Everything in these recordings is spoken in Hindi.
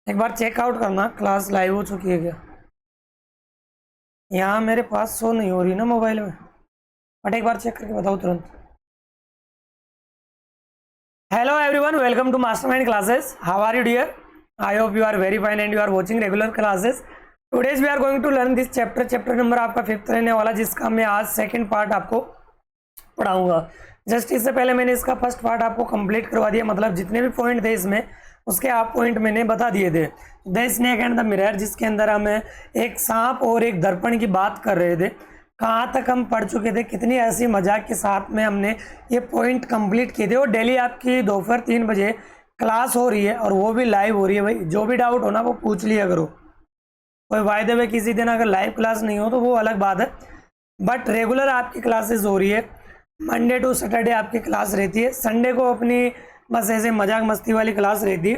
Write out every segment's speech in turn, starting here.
एक बार चेकआउट करना क्लास लाइव हो चुकी है क्या। यहाँ मेरे पास शो नहीं हो रही ना मोबाइल में, बट एक बार चेक करके बताओ तुरंत। Hello everyone, welcome to Mastermind classes. How are you dear? I hope you are very fine and you are watching regular classes. Today's we are going to learn this chapter number आपका 5th रहने वाला, जिसका मैं आज सेकंड पार्ट आपको पढ़ाऊंगा। जस्ट इससे पहले मैंने इसका फर्स्ट पार्ट आपको कंप्लीट करवा दिया, मतलब जितने भी पॉइंट थे इसमें उसके आप पॉइंट मैंने बता दिए थे। The snake and the mirror, जिसके अंदर हम एक सांप और एक दर्पण की बात कर रहे थे। कहाँ तक हम पढ़ चुके थे, कितनी ऐसी मजाक के साथ में हमने ये पॉइंट कंप्लीट किए थे। और डेली आपकी दोपहर 3 बजे क्लास हो रही है और वो भी लाइव हो रही है। भाई जो भी डाउट हो ना वो पूछ लिया करो। कोई बाय द वे किसी दिन अगर लाइव क्लास नहीं हो तो वो अलग बात है, बट रेगुलर आपकी क्लासेस हो रही है। मंडे टू सैटरडे आपकी क्लास रहती है, संडे को अपनी बस ऐसे मजाक मस्ती वाली क्लास रहती है।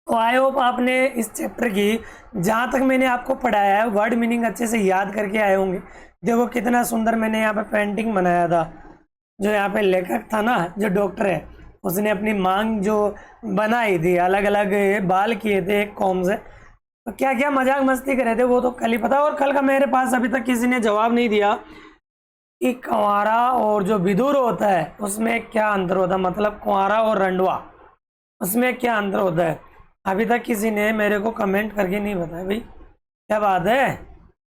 तो आई होप आपने इस चैप्टर की जहाँ तक मैंने आपको पढ़ाया है वर्ड मीनिंग अच्छे से याद करके आए होंगे। देखो कितना सुंदर मैंने यहाँ पे पेंटिंग बनाया था। जो यहाँ पे लेखक था ना, जो डॉक्टर है, उसने अपनी मांग जो बनाई थी, अलग अलग बाल किए थे एक कॉम से, तो क्या क्या मजाक मस्ती करे थे वो तो कल ही पता। और कल का मेरे पास अभी तक किसी ने जवाब नहीं दिया कि कुंवारा और जो विदुर होता है उसमें क्या अंतर होता है, मतलब कुंवारा और रंडवा उसमें क्या अंतर होता है। अभी तक किसी ने मेरे को कमेंट करके नहीं बताया। भाई क्या बात है,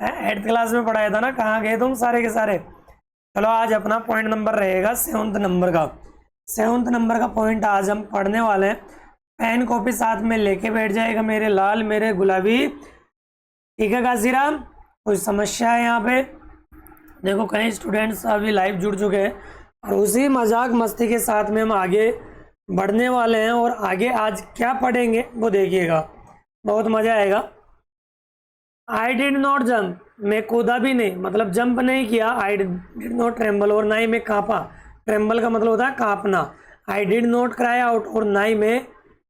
8th क्लास में पढ़ाया था ना, कहाँ गए तुम सारे के सारे। चलो आज अपना पॉइंट नंबर रहेगा 7th नंबर का। 7th नंबर का पॉइंट आज हम पढ़ने वाले हैं। पेन कॉपी साथ में लेके बैठ जाएगा मेरे लाल मेरे गुलाबी। ठीक है काशीराम, कोई समस्या है यहाँ पे? देखो कई स्टूडेंट्स अभी लाइव जुड़ चुके हैं और उसी मजाक मस्ती के साथ में हम आगे बढ़ने वाले हैं। और आगे आज क्या पढ़ेंगे वो देखिएगा, बहुत मजा आएगा। आई डिड नॉट जंप, मैं कूदा भी नहीं, मतलब जंप नहीं किया। आई डिड नॉट ट्रेम्बल, और ना ही मैं कांपा। ट्रेम्बल का मतलब होता है कांपना। I did not cry out, और ना ही मैं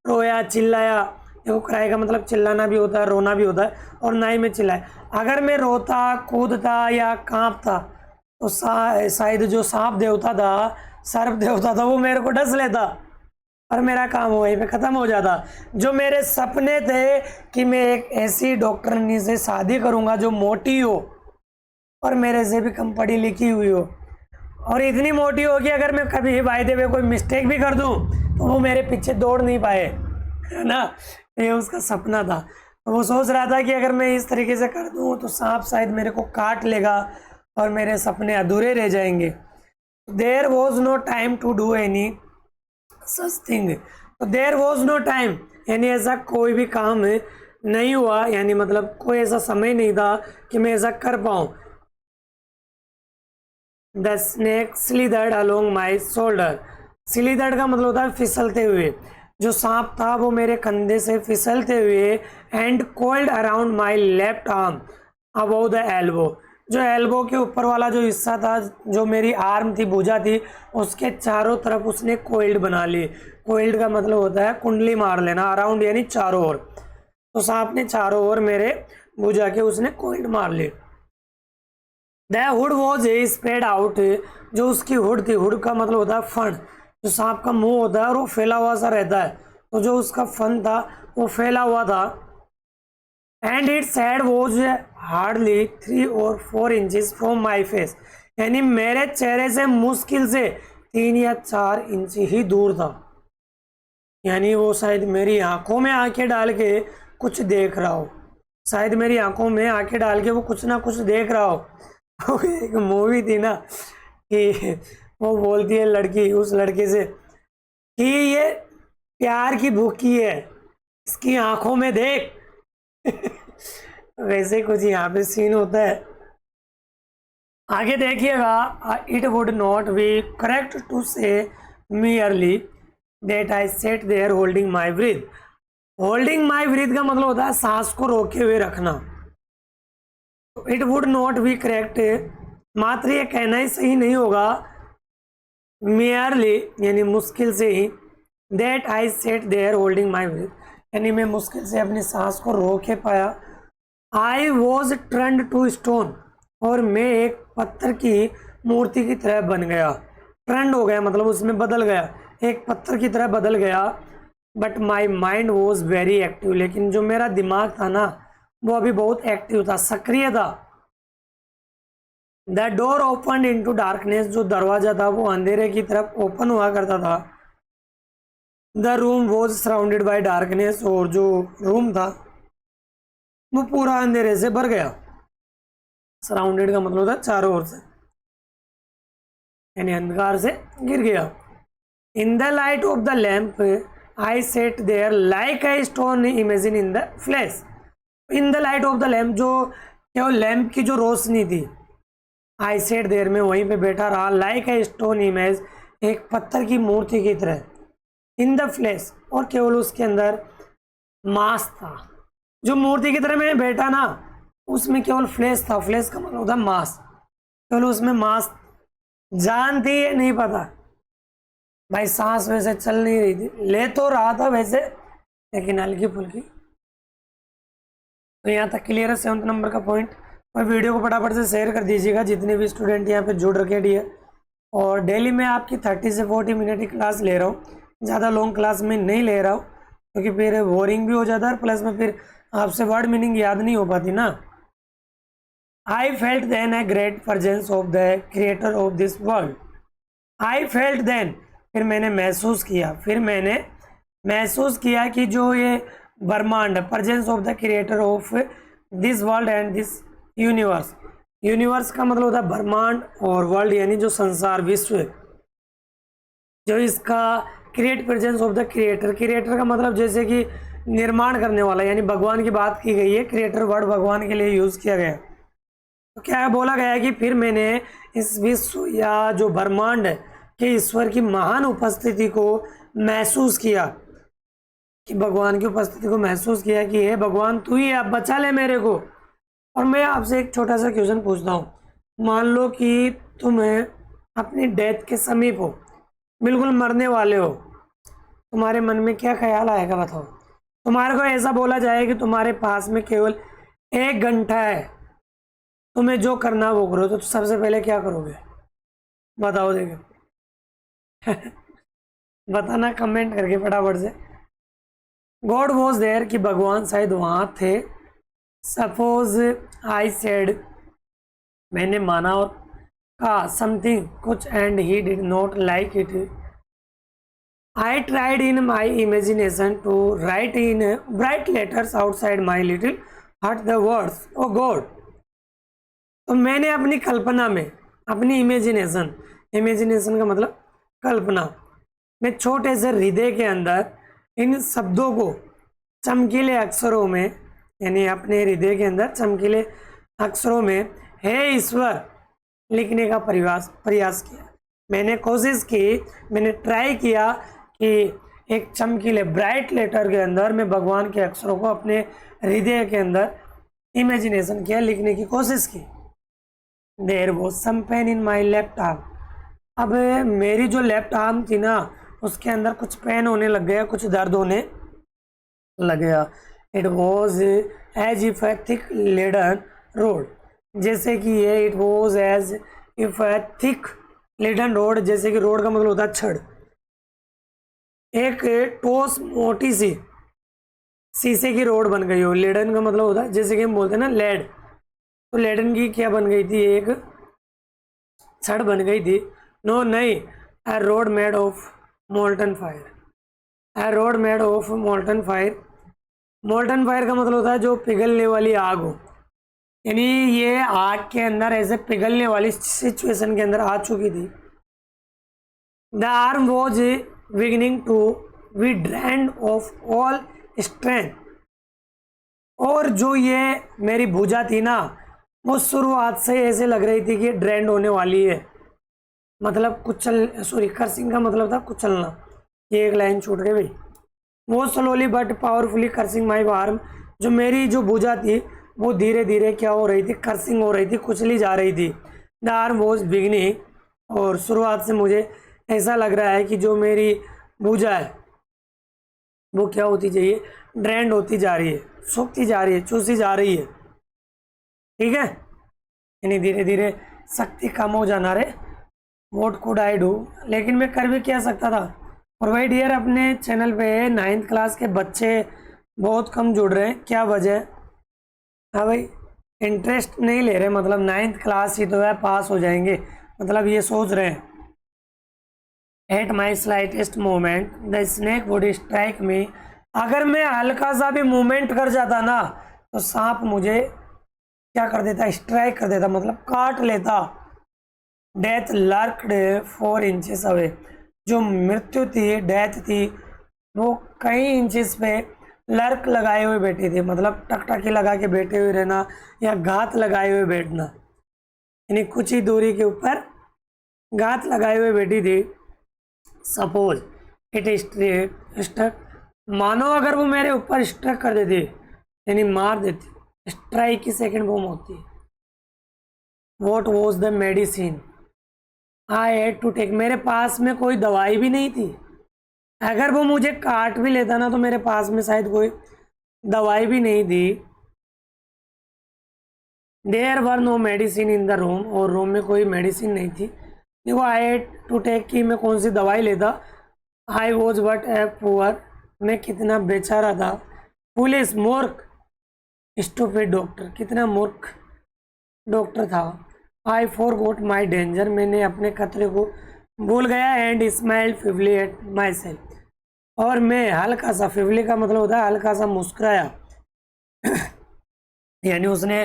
रोया चिल्लाया। देखो क्राई का मतलब चिल्लाना भी होता है, रोना भी होता है, और ना ही मैं चिल्लाया। अगर मैं रोता कूदता या कांपता तो शायद जो सांप देवता था, सर्प देवता था, वो मेरे को डस लेता और मेरा काम वहीं पे ख़त्म हो जाता। जो मेरे सपने थे कि मैं एक ऐसी डॉक्टरनी से शादी करूंगा जो मोटी हो और मेरे से भी कम पढ़ी लिखी हुई हो, और इतनी मोटी हो कि अगर मैं कभी बाय द वे कोई मिस्टेक भी कर दूं तो वो मेरे पीछे दौड़ नहीं पाए, है ना। ये उसका सपना था। तो वो सोच रहा था कि अगर मैं इस तरीके से कर दूं तो सांप शायद मेरे को काट लेगा और मेरे सपने अधूरे रह जाएंगे। There was no time to do any such thing. तो देयर वॉज नो टाइम यानी ऐसा कोई भी काम नहीं हुआ, यानी मतलब कोई ऐसा समय नहीं था कि मैं ऐसा कर पाऊँ। The snake slithered along my shoulder. Slithered का मतलब होता है फिसलते हुए। जो सांप था वो मेरे कंधे से फिसलते हुए। And cold around my left arm above the elbow. जो एल्बो के ऊपर वाला जो हिस्सा था, जो मेरी आर्म थी, भुजा थी, उसके चारों तरफ उसने कोइल्ड बना ली। कोइल्ड का मतलब होता है कुंडली मार लेना, अराउंड यानी चारों ओर। तो सांप ने चारों ओर मेरे भुजा के उसने कोइल्ड मार ली। The hood was spread out, जो उसकी हुड थी, हुड का मतलब होता है फन। जो सांप का मुंह होता है और वो फैला हुआ सा रहता है, तो जो उसका फन था वो फैला हुआ था। And its head was hardly 3 or 4 inches from my face, यानी मेरे चेहरे से मुश्किल से 3 या 4 इंच ही दूर था। यानी वो शायद मेरी आंखों में आंखें डाल के कुछ देख रहा हो, शायद मेरी आंखों में आंखें डाल के वो कुछ ना कुछ देख रहा हो। एक मूवी थी ना कि वो बोलती है लड़की उस लड़के से कि ये प्यार की भूखी है, इसकी आंखों में देख। वैसे कुछ यहाँ पे सीन होता है। आगे देखिएगा। It would not be correct to say merely that I sat there holding my breath. Holding my breath का मतलब होता है सांस को रोके हुए रखना। It would not be correct, मात्र ये कहना ही सही नहीं होगा, मियरली यानी मुश्किल से ही, that I sat there holding my breath यानी मैं मुश्किल से अपनी सांस को रोके पाया। I was turned to stone, और मैं एक पत्थर की मूर्ति की तरह बन गया। टर्न्ड हो गया मतलब उसमें बदल गया, एक पत्थर की तरह बदल गया। But my mind was very active, लेकिन जो मेरा दिमाग था ना वो अभी बहुत एक्टिव था, सक्रिय था। The door open into darkness, जो दरवाजा था वो अंधेरे की तरफ ओपन हुआ करता था। The room was surrounded by darkness, और जो रूम था वो पूरा अंधेरे से भर गया। सराउंडेड का मतलब था चारों ओर से, यानी अंधकार से गिर गया। In the light of the lamp I sat there like I stone imagine in the flash. In the light of the lamp, जो केवल लैम्प की जो रोशनी थी, आई सेट देयर में वहीं पे बैठा रहा, लाइक आई स्टोन इमेज, एक पत्थर की मूर्ति की तरह, इन द फ्लैश, और केवल उसके अंदर मांस था। जो मूर्ति की तरह मैं बैठा ना उसमें केवल फ्लैश था, फ्लैश का मतलब होता है मांस, केवल उसमें मांस। जान थी ये नहीं पता भाई, सांस वैसे चल नहीं रही थी, ले तो रहा था वैसे लेकिन हल्की फुल्की। तो यहाँ तक क्लियर है 7 नंबर का पॉइंट। और वीडियो को फटाफट से शेयर कर दीजिएगा जितने भी स्टूडेंट यहाँ पे जुड़ रखे डियर। और डेली मैं आपकी 30 से 40 मिनट की क्लास ले रहा हूँ, ज़्यादा लॉन्ग क्लास में नहीं ले रहा हूँ क्योंकि फिर बोरिंग भी हो जाता है, प्लस में फिर आपसे वर्ड मीनिंग याद नहीं हो पाती ना। I felt then a great presence of the creator of this world. I felt then, फिर मैंने महसूस किया कि जो ये ब्रह्मांड, presence of the creator of this world and this universe. Universe का मतलब होता है ब्रह्मांड, और वर्ल्ड यानी जो संसार, विश्व, जो इसका create presence of the creator. Creator का मतलब जैसे कि निर्माण करने वाला, यानी भगवान की बात की गई है, क्रिएटर वर्ड भगवान के लिए यूज़ किया गया। तो क्या बोला गया है कि फिर मैंने इस विश्व या जो ब्रह्मांड के ईश्वर की महान उपस्थिति को महसूस किया, कि भगवान की उपस्थिति को महसूस किया कि हे भगवान तू ही, आप बचा ले मेरे को। और मैं आपसे एक छोटा सा क्वेश्चन पूछता हूँ, मान लो कि तुम्हें अपनी डेथ के समीप हो, बिल्कुल मरने वाले हो, तुम्हारे मन में क्या ख्याल आएगा बताओ। तुम्हारे को ऐसा बोला जाए कि तुम्हारे पास में केवल 1 घंटा है, तुम्हें जो करना वो करो, तो सबसे पहले क्या करोगे बताओ देखो। बताना कमेंट करके फटाफट से। गॉड वॉज देयर, कि भगवान शायद वहाँ थे। सपोज आई सेड, मैंने माना और कहा, समथिंग कुछ, and he did not like it. I tried in my imagination to write in bright letters outside my little hut the words O God. तो मैंने अपनी कल्पना में, अपनी इमेजिनेशन का मतलब कल्पना में, छोटे से हृदय के अंदर इन शब्दों को चमकीले अक्षरों में, यानी अपने हृदय के अंदर चमकीले अक्षरों में हे ईश्वर लिखने का प्रयास किया। मैंने कोशिश की, मैंने ट्राई किया कि एक चमकीले ब्राइट लेटर के अंदर मैं भगवान के अक्षरों को अपने हृदय के अंदर इमेजिनेशन किया, लिखने की कोशिश की। There was some pain in my left arm. अब मेरी जो लेफ्ट आर्म थी ना उसके अंदर कुछ पेन होने लग गया, कुछ दर्द होने लग गया। It was as if a thick leaden rod, जैसे कि ये it was as if a thick leaden rod, जैसे कि रोड का मतलब होता है छड़। एक ठोस मोटी सी शीशे की रोड बन गई हो। लेडन का मतलब होता है जैसे कि हम बोलते हैं ना लेड, तो लेडन की क्या बन गई थी, एक छड़ बन गई थी। नो नहीं, a rod made of molten fire. A rod made of molten fire. Molten fire का मतलब होता है जो पिघलने वाली आग हो, यानी ये आग के अंदर ऐसे पिघलने वाली सिचुएशन के अंदर आ चुकी थी। The arm was beginning to be drained of all strength. और जो ये मेरी भुजा थी ना वो शुरुआत से ऐसे लग रही थी कि ड्रेंड होने वाली है, मतलब कर्सिंग का मतलब था कुचलना। ये एक लाइन छूट गई भाई। वो slowly but powerfully cursing my arm, जो मेरी जो भुजा थी वो धीरे धीरे क्या हो रही थी, कर्सिंग हो रही थी, कुचली जा रही थी। द आर्म वॉज बिगिनिंग, और शुरुआत से मुझे ऐसा लग रहा है कि जो मेरी भुजा है वो क्या होती चाहिए, ड्रेंड होती जा रही है, सूखती जा रही है, चूसी जा रही है। ठीक है, यानी धीरे धीरे शक्ति कम हो जाना रे। व्हाट कुड आई डू, लेकिन मैं कर भी क्या सकता था, और वही डियर अपने चैनल पे 9th क्लास के बच्चे बहुत कम जुड़ रहे हैं, क्या वजह है? हाँ भाई, इंटरेस्ट नहीं ले रहे, मतलब 9th क्लास ही तो है, पास हो जाएंगे, मतलब ये सोच रहे हैं। At my slightest moment the snake would strike मी। अगर मैं हल्का सा भी मूवमेंट कर जाता ना तो सांप मुझे क्या कर देता, स्ट्राइक कर देता, मतलब काट लेता। Death lurked 4 inches away. जो मृत्यु थी, डेथ थी, वो कई इंचेस पे लर्क लगाए हुए बैठी थी, मतलब टकटकी लगा के बैठे हुए रहना या घात लगाए हुए बैठना, यानी कुछ ही दूरी के ऊपर घात लगाए हुए बैठी थी। सपोज इट स्ट्रक, मानो अगर वो मेरे ऊपर स्ट्रक कर देती, यानी मार देती, स्ट्राइक की सेकंड फॉर्म होती है। What was the medicine I had to take. मेरे पास में कोई दवाई भी नहीं थी। अगर वो मुझे काट भी लेता ना तो मेरे पास में शायद कोई दवाई भी नहीं थी। There were no medicine in the room, और रूम में कोई मेडिसिन नहीं थी। देखो आई हैड टू टेक की मैं कौन सी दवाई लेता। I was but a poor, मैं कितना बेचारा था। पुलिस मूर्ख, स्टूपिड डॉक्टर, कितना मूर्ख डॉक्टर था। आई फॉरगॉट माई डेंजर, मैंने अपने खतरे को भूल गया। And smiled feebly at myself, और मैं हल्का सा, फिवली का मतलब होता है हल्का सा मुस्कुराया। यानी उसने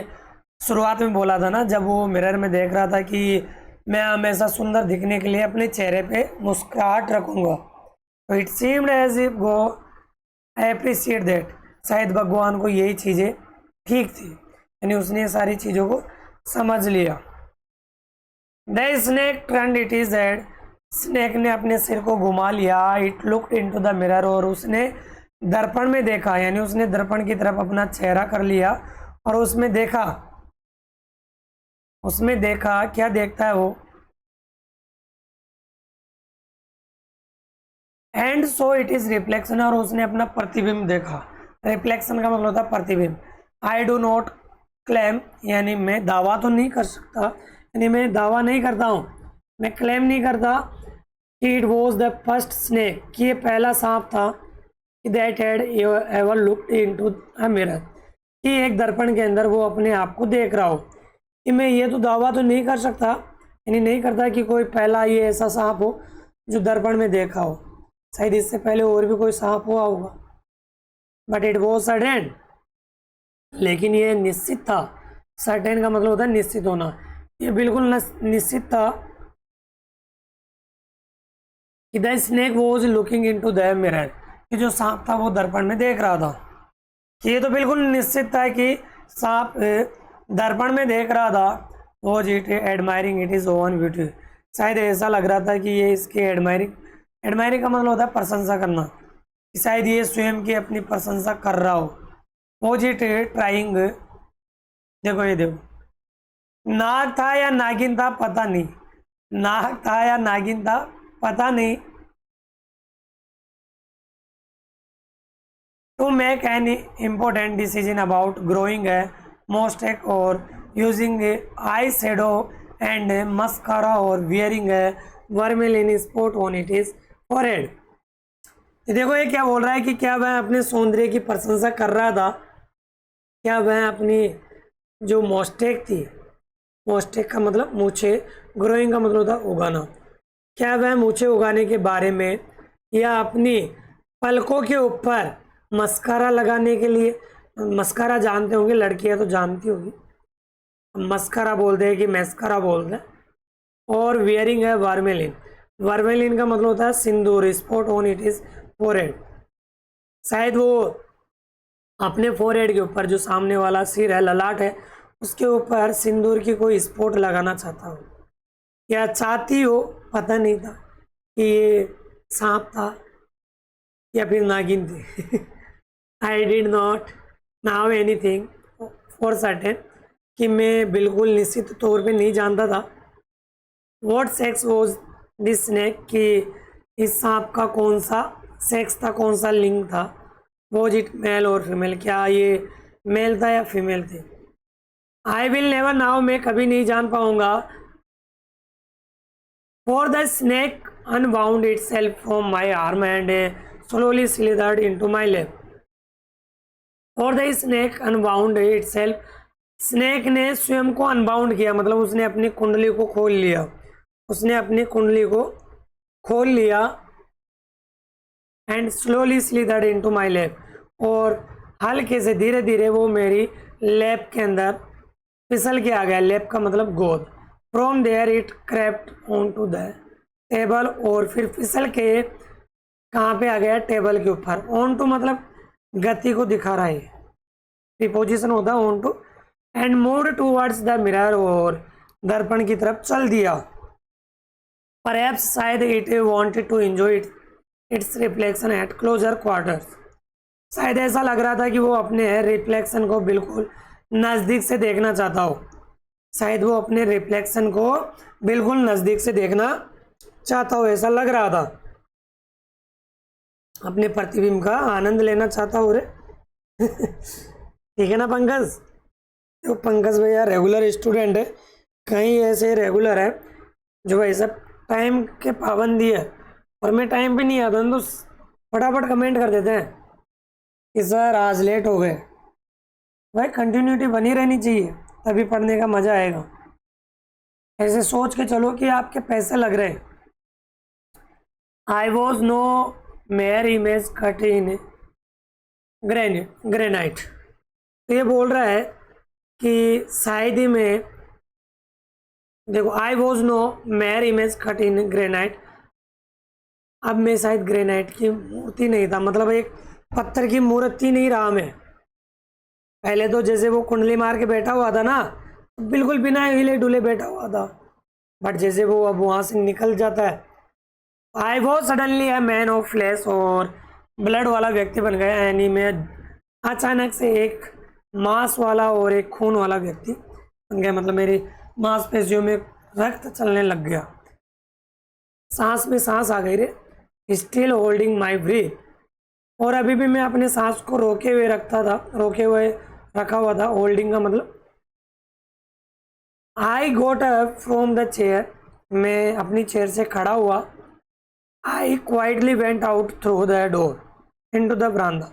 शुरुआत में बोला था ना, जब वो मिरर में देख रहा था कि मैं हमेशा सुंदर दिखने के लिए अपने चेहरे पे मुस्कुराहट रखूंगा, तो it seemed as if go appreciate that, शायद भगवान को यही चीज़ें ठीक थी, यानी उसने सारी चीज़ों को समझ लिया। The snake turned it is head, snake ने अपने सिर को घुमा लिया। It looked into the mirror, और उसने दर्पण में देखा, यानी उसने दर्पण की तरफ अपना चेहरा कर लिया और उसमें देखा। उसमें देखा, क्या देखता है वो? And so it is reflection, और उसने अपना प्रतिबिंब देखा। रिफ्लेक्शन का मतलब होता है प्रतिबिंब। आई डू नॉट क्लेम, यानी मैं दावा तो नहीं कर सकता, यानी मैं दावा नहीं करता हूँ, मैं क्लेम नहीं करता कि it was the first snake, कि ये पहला सांप था, that had ever looked into a mirror, कि एक दर्पण के अंदर वो अपने आप को देख रहा हो। कि मैं ये तो दावा तो नहीं कर सकता, यानी नहीं करता कि कोई पहला ये ऐसा सांप हो जो दर्पण में देखा हो, शायद इससे पहले और भी कोई सांप हुआ होगा। बट इट वॉज सर्टेन, लेकिन ये निश्चित था। सर्टेन का मतलब होता है निश्चित होना, ये बिल्कुल निश्चित था कि the snake was looking into the mirror, कि जो सांप था वो दर्पण में देख रहा था। कि ये तो बिल्कुल निश्चित था कि सांप दर्पण में देख रहा था। Was it admiring it is own beauty, शायद ऐसा लग रहा था कि ये इसके एडमायरिंग का मतलब होता है प्रशंसा करना, कि शायद ये स्वयं की अपनी प्रशंसा कर रहा हो। वॉज इट ट्राइंग, देखो ये देखो, नाग था या नागिन था पता नहीं, नाग था या नागिन था पता नहीं। To make an important decision about growing a moustache or using eye shadow and mascara or wearing a vermilion spot on it is forehead. देखो ये क्या बोल रहा है कि क्या वह अपने सौंदर्य की प्रशंसा कर रहा था, क्या वह अपनी जो मोस्टेक थी, मोस्टेक का मतलब मूछे, ग्रोइंग का मतलब होता है उगाना, क्या वह मूछे उगाने के बारे में या अपनी पलकों के ऊपर मस्कारा लगाने के लिए, मस्कारा जानते होंगे, लड़कियां तो जानती होगी, मस्कारा बोलते हैं कि मैस्कारा बोलते हैं। और वियरिंग है वर्मेलिन, वर्मेलिन का मतलब होता है सिंदूर, spot on it is forehead, शायद वो अपने फोरहेड के ऊपर जो सामने वाला सिर है, ललाट है, उसके ऊपर सिंदूर की कोई स्पॉट लगाना चाहता हो या चाहती हो, पता नहीं था कि ये सांप था या फिर नागिन थी। आई did not now anything for certain, कि मैं बिल्कुल निश्चित तौर पे नहीं जानता था। What sex was this snake, कि इस सांप का कौन सा सेक्स था, कौन सा लिंग था। वॉज इट मेल और फीमेल, क्या ये मेल था या फीमेल थे। आई विल नेवर नाउ, मैं कभी नहीं जान पाऊंगा। For the snake unwound itself from my arm and slowly slithered into my lap. और the snake unbound it self, snake ने स्वयं को अनबाउंड किया, मतलब उसने अपनी कुंडली को खोल लिया, उसने अपनी कुंडली को खोल लिया। And slowly slithered into my lap, और हल्के से धीरे धीरे वो मेरी लैप के अंदर फिसल के आ गया। लैप का मतलब गोद। From there it crept on to the table, और फिर फिसल के कहाँ पे आ गया? टेबल के ऊपर। ऑन टू मतलब गति को दिखा रहा है, प्रीपोजिशन होता है on to. And moved towards the mirror, और दर्पण की तरफ चल दिया। परहैप्स शायद it wanted to enjoy its reflection at closer quarters, शायद ऐसा लग रहा था कि वो अपने रिफ्लेक्शन को बिल्कुल नज़दीक से देखना चाहता हो, शायद वो अपने रिफ्लेक्शन को बिल्कुल नज़दीक से देखना चाहता हो, ऐसा लग रहा था। अपने प्रतिबिंब का आनंद लेना चाहता हो रे। ठीक है ना पंकज? तो पंकज भैया रेगुलर स्टूडेंट है, कहीं ऐसे रेगुलर है जो भाई सब टाइम के पाबंदी है, और मैं टाइम पे नहीं आता तो फटाफट कमेंट कर देते हैं कि सर आज लेट हो गए। भाई कंटिन्यूटी बनी रहनी चाहिए, तभी पढ़ने का मज़ा आएगा। ऐसे सोच के चलो कि आपके पैसे लग रहे हैं। I was no mere image cut in granite, तो ये बोल रहा है कि शायद ही में, देखो I was no mere image cut in granite, अब मैं शायद ग्रेनाइट की मूर्ति नहीं था, मतलब एक पत्थर की मूर्ति नहीं रहा मैं। पहले तो जैसे वो कुंडली मार के बैठा हुआ था ना, बिल्कुल बिना हिले डुले बैठा हुआ था, बट जैसे वो अब वहाँ से निकल जाता है, I was suddenly a man of flash, और ब्लड वाला व्यक्ति बन गया। यानी मैं अचानक से एक मांस वाला और एक खून वाला व्यक्ति बन गया, मतलब मेरी मांसपेशियों में रक्त चलने लग गया, सांस में सांस आ गई रे। स्टिल होल्डिंग माई ब्रीथ, और अभी भी मैं अपने सांस को रोके हुए रखा हुआ था। होल्डिंग का मतलब I got up from the chair, मैं अपनी चेयर से खड़ा हुआ। I quietly went out through the door into the बरामदा,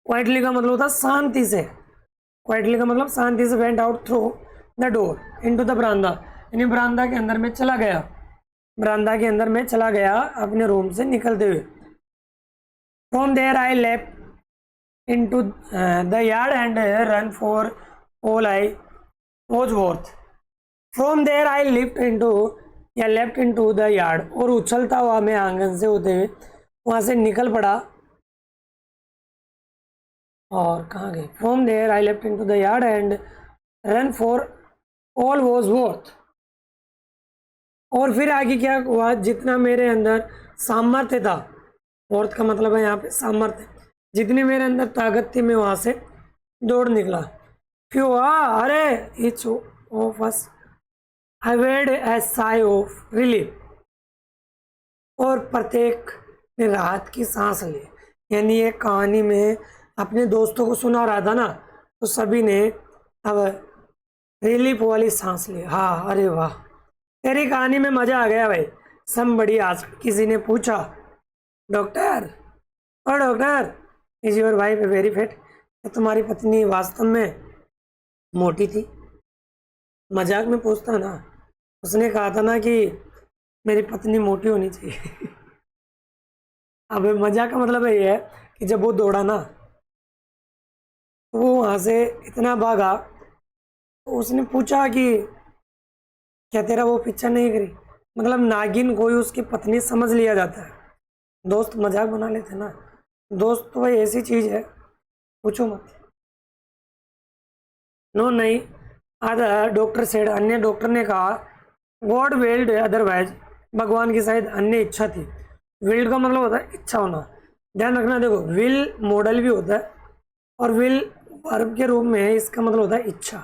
क्वाइटली का मतलब होता है शांति से, क्वाइटली का मतलब शांति से, went out through the door into the बरामदा, यानी बरामदा के अंदर में चला गया, बरामदा के अंदर में चला गया अपने रूम से निकलते हुए। From there I left into the yard and run for all I was worth. From there I left into the yard, और उछलता हुआ मैं आंगन से होते हुए वहां से निकल पड़ा। और कहाँ गए? From there I left into the yard and run for all was worth, और फिर आगे क्या हुआ? जितना मेरे अंदर सामर्थ्य था, वर्थ का मतलब है यहाँ पे सामर्थ्य, जितनी मेरे अंदर ताकत थी मैं वहां से दौड़ निकला। फिर अरे it's off us I heaved a sigh of relief, और प्रत्येक ने राहत की सांस ली। यानी ये कहानी में अपने दोस्तों को सुना रहा था ना, तो सभी ने अब रिलीफ वाली सांस ली। हाँ, अरे वाह, तेरी कहानी में मजा आ गया भाई। समबड़ी आज किसी ने पूछा, डॉक्टर और doctor is your wife very fit, तुम्हारी पत्नी वास्तव में मोटी थी? मजाक में पूछता ना, उसने कहा था ना कि मेरी पत्नी मोटी होनी चाहिए। अब मजाक का मतलब ये है कि जब वो दौड़ा ना, तो वो वहाँ से इतना भागा, तो उसने पूछा कि क्या तेरा वो पिक्चर नहीं करी? मतलब नागिन कोई उसकी पत्नी समझ लिया जाता है। दोस्त मजाक बना लेते ना, दोस्त तो भाई ऐसी चीज है, पूछो मत। नो नहीं, अदर डॉक्टर सेड, अन्य डॉक्टर ने कहा, गॉड विल्ड अदरवाइज, भगवान की शायद अन्य इच्छा थी। विल्ड का मतलब होता है इच्छा होना, ध्यान रखना। देखो विल मॉडल भी होता है, और विल वर्ब के रूप में है, इसका मतलब होता है इच्छा।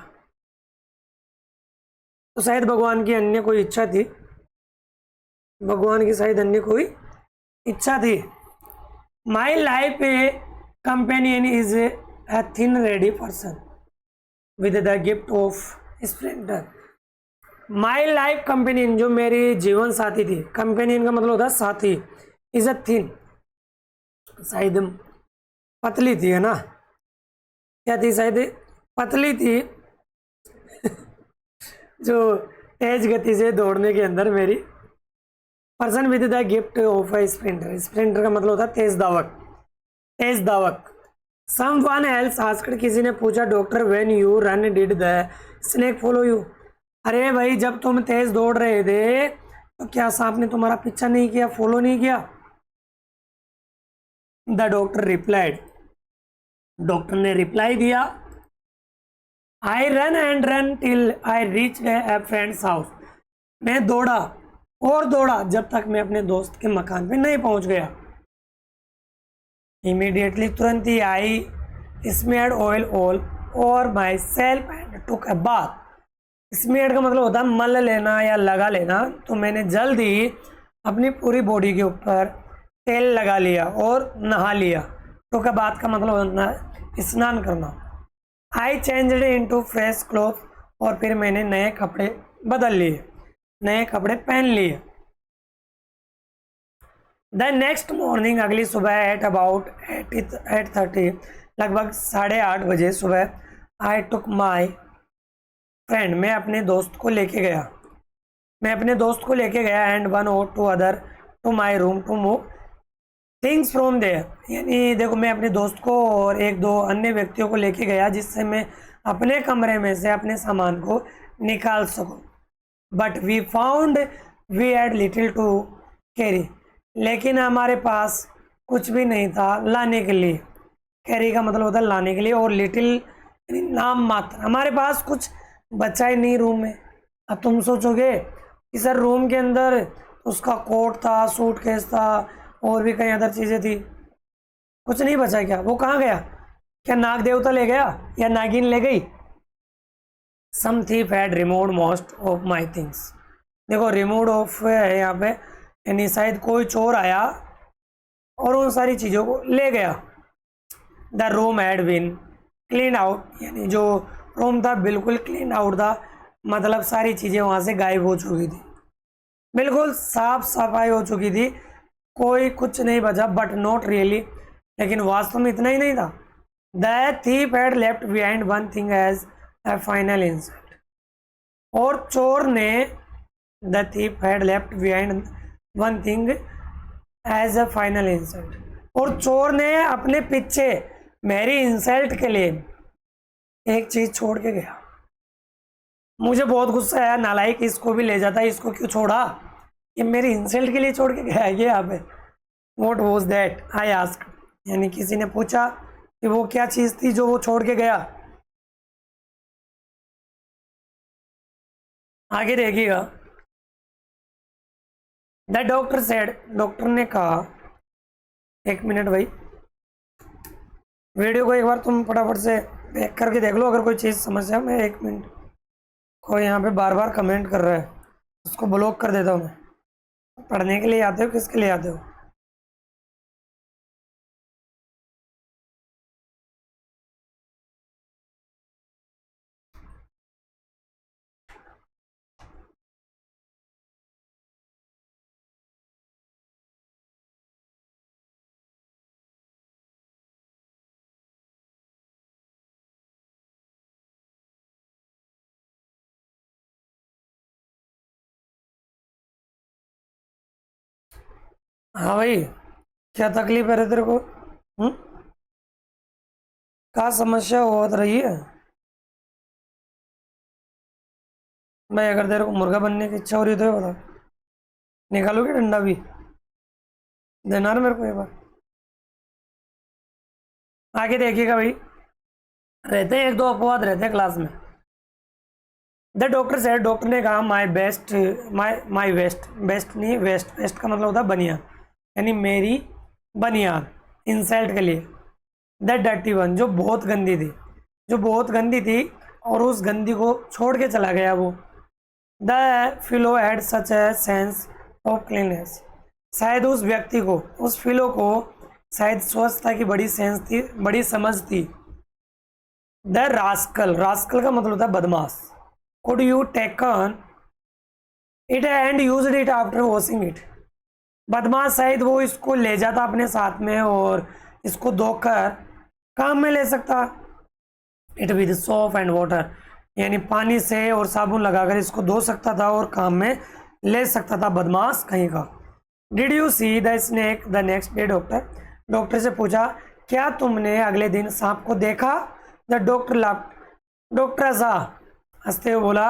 तो शायद भगवान की अन्य कोई इच्छा थी, भगवान की शायद अन्य कोई इच्छा थी। My life a companion is a thin ready person with the gift of splendour, my life companion, जो मेरी जीवन साथी थी, कंपेनियन का मतलब होता है साथी, इज अ थिन, शायद पतली थी, है ना, क्या थी, शायद पतली थी जो तेज गति से दौड़ने के अंदर मेरी, person with the gift of a sprinter, sprinter का मतलब होता है तेज धावक, तेज धावक। समवन एल्स आस्क्ड, किसी ने पूछा, doctor when you run did the snake follow you, अरे भाई जब तुम तेज दौड़ रहे थे तो क्या सांप ने तुम्हारा पीछा नहीं किया, फॉलो नहीं किया? द डॉक्टर रिप्लाइड, डॉक्टर ने रिप्लाई दिया, I run and run till I reach a friends house, मैं दौड़ा और दौड़ा जब तक मैं अपने दोस्त के मकान पे नहीं पहुंच गया। इमीडिएटली, तुरंत ही, आई स्मेड oil all over myself and took a bath, smeared का मतलब होता है मल लेना या लगा लेना, तो मैंने जल्द ही अपनी पूरी बॉडी के ऊपर तेल लगा लिया और नहा लिया। टुक अ बाथ का मतलब होता है स्नान करना। आई चेंज्ड इनटू फ्रेश क्लॉथ, और फिर मैंने नए कपड़े बदल लिए, नए कपड़े पहन लिए। द नेक्स्ट मॉर्निंग, अगली सुबह, एट अबाउट 8:30, लगभग 8:30 बजे सुबह, आई टुक माई फ्रेंड, मैं अपने दोस्त को लेके गया, मैं अपने दोस्त को लेके गया, एंड वन और two other to my room to move things from there, यानी देखो मैं अपने दोस्त को और एक दो अन्य व्यक्तियों को लेके गया जिससे मैं अपने कमरे में से अपने सामान को निकाल सकूं। But we found we had little to carry, लेकिन हमारे पास कुछ भी नहीं था लाने के लिए। कैरी का मतलब होता है लाने के लिए, और लिटिल नाम मात्र, हमारे पास कुछ बचा ही नहीं रूम में। अब तुम सोचोगे कि सर रूम के अंदर उसका कोट था, सूटकेस था, और भी कई अदर चीज़ें थी, कुछ नहीं बचा क्या? वो कहाँ गया? क्या नाग देवता ले गया या नागिन ले गई? Some thief had removed most of my things, देखो रिमूव्ड ऑफ है यहाँ पे, यानी शायद कोई चोर आया और उन सारी चीज़ों को ले गया। The room had been clean out, यानी जो रूम था बिल्कुल क्लीन आउट था, मतलब सारी चीज़ें वहाँ से गायब हो चुकी थी, बिल्कुल साफ सफाई हो चुकी थी, कोई कुछ नहीं बचा। बट नॉट रियली, लेकिन वास्तव में इतना ही नहीं था। The thief had left behind one thing as a final insult, और चोर ने, the thief had left behind one thing as a final insult, और चोर ने अपने पीछे मेरी इंसल्ट के लिए एक चीज छोड़ के गया। मुझे बहुत गुस्सा आया, नालायक, इसको भी ले जाता, इसको क्यों छोड़ा? ये मेरी इंसल्ट के लिए छोड़ के गया है ये यहाँ पे। What was that I ask, यानी किसी ने पूछा कि वो क्या चीज थी जो वो छोड़ के गया। आगे देखिएगा, द डॉक्टर सेड, डॉक्टर ने कहा, एक मिनट भाई, वीडियो को एक बार तुम फटाफट से बैक करके देख लो, अगर कोई चीज़ समस्या, मैं एक मिनट, कोई यहाँ पे बार बार कमेंट कर रहा है, उसको ब्लॉक कर देता हूँ मैं। पढ़ने के लिए आते हो, किसके लिए आते हो? हाँ भाई, क्या तकलीफ है रे तेरे को? क्या समस्या हो रही है भाई? अगर तेरे को मुर्गा बनने की इच्छा हो रही है तो ये बता, निकालोगे डंडा भी? देना ना मेरे को एक बार। आगे देखिएगा भाई, रहते हैं एक दो अपवाद रहते हैं क्लास में। द डॉक्टर सेड, डॉक्टर ने कहा, my best, my waste, best नहीं वेस्ट, वेस्ट का मतलब होता है बनियान, यानी मेरी बनियान, इंसल्ट के लिए। द डर्टी वन, जो बहुत गंदी थी, जो बहुत गंदी थी और उस गंदी को छोड़ के चला गया वो। The fellow had such a sense of cleanness, शायद उस व्यक्ति को, उस फिलो को शायद स्वच्छता की बड़ी सेंस थी, बड़ी समझ थी। द रास्कल, रास्कल का मतलब होता है बदमाश। Could you taken it and used it after washing it. बदमाश शायद वो इसको ले जाता अपने साथ में और इसको धोकर काम में ले सकता। It with soap and water, यानी पानी से और साबुन लगाकर इसको धो सकता था और काम में ले सकता था, बदमाश कहीं का। Did you see the snake the next day doctor, doctor से पूछा क्या तुमने अगले दिन सांप को देखा। द डॉक्टर लाफ्ड, डॉक्टर सा हंसते हुए बोला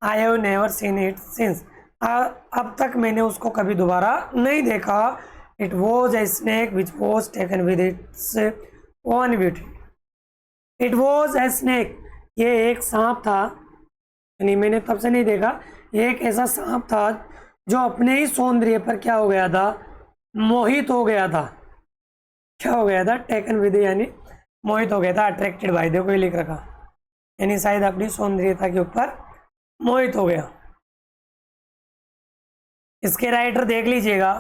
I have never seen it since, अब तक मैंने उसको कभी दोबारा नहीं देखा। It was a snake which was taken with its own beauty. It was a snake, ये एक सांप था, यानी मैंने तब से नहीं देखा, ये एक ऐसा सांप था जो अपने ही सौंदर्य पर क्या हो गया था, मोहित हो गया था। क्या हो गया था, टेकन विद, यानी मोहित हो गया था, अट्रैक्टेड बाय, देखो ये लिख रखा, यानी शायद अपनी सौंदर्यता के ऊपर मोहित हो गया। इसके राइटर देख लीजिएगा,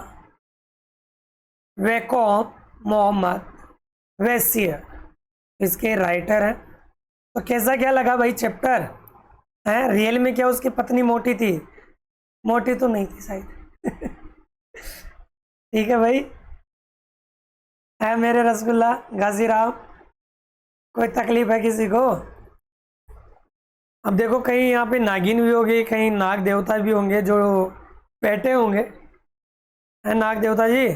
वेकोम मोहम्मद वैसियर इसके राइटर हैं। तो कैसा क्या लगा भाई चैप्टर है? रियल में क्या उसकी पत्नी मोटी थी? मोटी तो नहीं थी शायद। ठीक है भाई, है मेरे रसगुल्ला गाजीराव, कोई तकलीफ है किसी को? अब देखो कहीं यहाँ पे नागिन भी होगी, कहीं नाग देवता भी होंगे जो बैठे होंगे, है नाग देवता जी।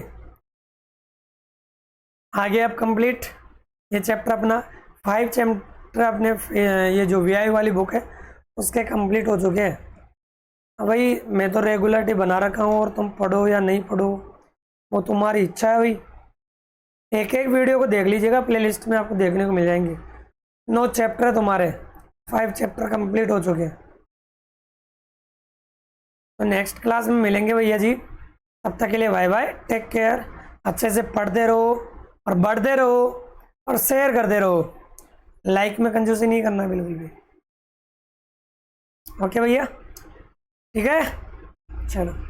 आगे अब कंप्लीट ये चैप्टर अपना 5 चैप्टर अपने ये जो वीआई वाली बुक है उसके कंप्लीट हो चुके हैं। अब भाई मैं तो रेगुलरिटी बना रखा हूँ और तुम पढ़ो या नहीं पढ़ो वो तुम्हारी इच्छा है भाई। एक एक वीडियो को देख लीजिएगा, प्लेलिस्ट में आपको देखने को मिल जाएंगे। 9 चैप्टर तुम्हारे, 5 चैप्टर कंप्लीट हो चुके हैं। तो नेक्स्ट क्लास में मिलेंगे भैया जी, तब तक के लिए बाय बाय, टेक केयर। अच्छे से पढ़ते रहो और बढ़ते रहो और शेयर करते रहो, लाइक में कंजूसी नहीं करना बिल्कुल भी। ओके भैया, ठीक है, चलो।